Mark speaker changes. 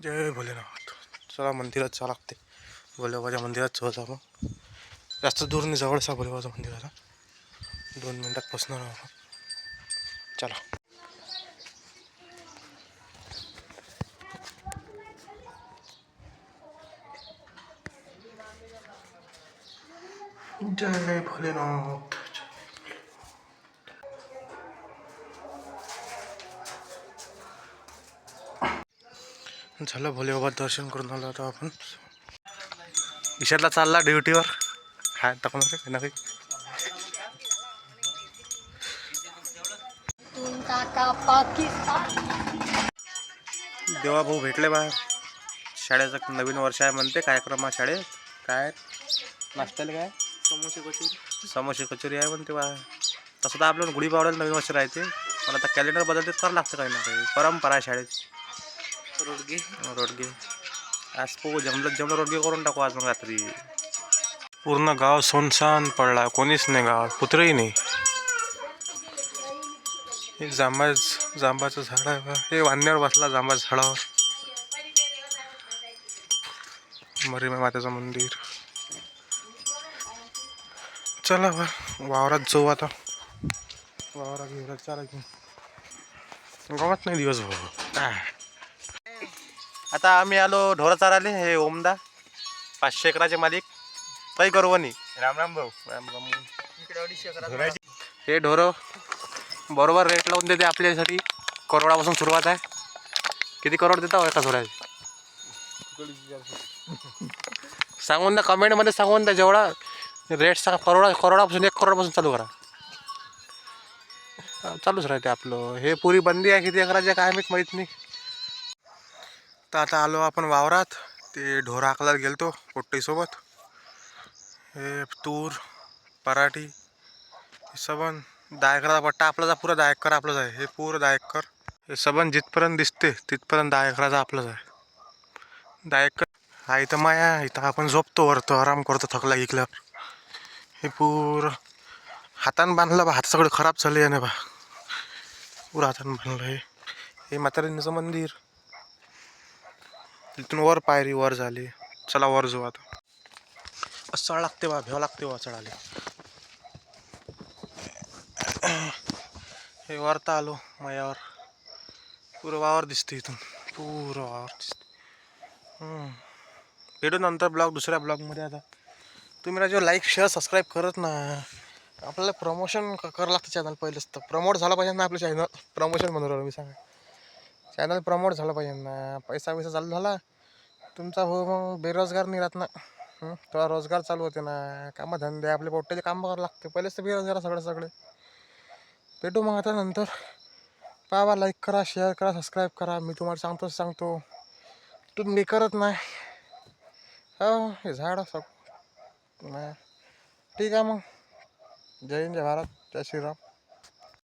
Speaker 1: जय भोलेनाथ. चला मंदिरात जा लागते. भोलेबाबाच्या मंदिरात सहज आपण जास्त दूर नाही, जवळचा भोलेबाबाच्या मंदिराला 2 मिनिटात पोचणार आहोत. चला. जय भोलेनाथ. झालं भोलेबाबा दर्शन करून आलो. आता आपण ईशातला चालला ड्युटीवर. हाय टाकून ना काही देवा भाऊ भेटले बा. शाळेचं नवीन वर्ष आहे म्हणते. कार्यक्रम आहे शाळेत. काय नाश्त्याला काय समोसे कचोरी आहे म्हणते बा. तसं तर आपल्याला गुढीपाडव्याला नवीन वर्ष राहते, पण आता कॅलेंडर बदलतेच करावं लागतं काही ना काही. परंपरा आहे शाळेत. रोडगे आज जमलं रोडगे करून टाकू आज मग रात्री. पूर्ण गाव सोनसान पडला, कोणीच नाही गावात, कुत्रही नाही. हे जांबाचं झाड आहे बा. हे वांद्यावर बसला जांबाच्या झाडावर. मरीमा मातेचं मंदिर. चला बा वावरात जाऊ आता. वावरात घेऊन चला की गावात नाही दिवसभर. आता आम्ही आलो ढोरं चाराले. हे ओमदा 500 एकराचे मालिक. काही करू नाही. राम राम भाऊ. राम राम. हे ढोरं बरोबर रेट लावून देते आपल्यासाठी. करोडापासून सुरुवात आहे. किती करोड देता एका ढोराची सांगून द्या, कमेंटमध्ये सांगून द्या. जेवढा रेट सांग, करोडापासून 1 करोडपासून चालू करा. चालूच राहते आपलं. हे पुरी बंदी आहे. किती एकराचे काय माहीत नाही. तर आता आलो आपण वावरात. ते ढोरं हाकलायला गेलतो पोट्टीसोबत. हे तूर पराठी सबन 10 एकराचा पट्टा आपलाच. पुरा 10 एकर आपलंच आहे. हे पूर 10 एकर. हे सबन जिथपर्यंत दिसते तिथपर्यंत 10 एकराचा आपलंच आहे. 10 एकर हा इथं माया. इथं आपण झोपतो, वरतो आराम करतो थकला इकल्यावर. हे पूर हातानं बांधलं बा. हात सगळं खराब झाले आहे ना बा. पुरं हातानं बांधलं. हे म्हातारीचं मंदिर. तिथून वर पायरी वर झाली. चला वर जाऊ आता. चढ लागते बा, भेव लागते बा चढाले. हे वरता आलो मायावर. पुरं वावर दिसते इथून. पुरं वावर दिसते. भेटू नंतर दुसऱ्या ब्लॉगमध्ये. आता तुम्ही राजा लाईक शेअर सबस्क्राईब करत ना. आपल्याला प्रमोशन करावं लागतं चॅनल. पहिलेच तर प्रमोट झालं पाहिजे ना आपलं चॅनल. प्रमोशन म्हणून राहिलो मी. सांगा चॅनल प्रमोट झालं पाहिजे ना. पैसा चालू झाला तुमचा हो, मग बेरोजगार नाही राहत ना. थोडा रोजगार चालू होते ना. कामधंदे आपले पोट्याचे काम करावं लागते. पहिलेच तर बेरोजगार सगळे. भेटू मग आता नंतर. पाहा, लाईक करा, शेअर करा, सबस्क्राईब करा. मी तुम्हाला सांगतो तुम्ही करत नाही. हो हे झाड सब नाही. ठीक आहे मग. जय हिंद, जय भारत, जय श्रीराम.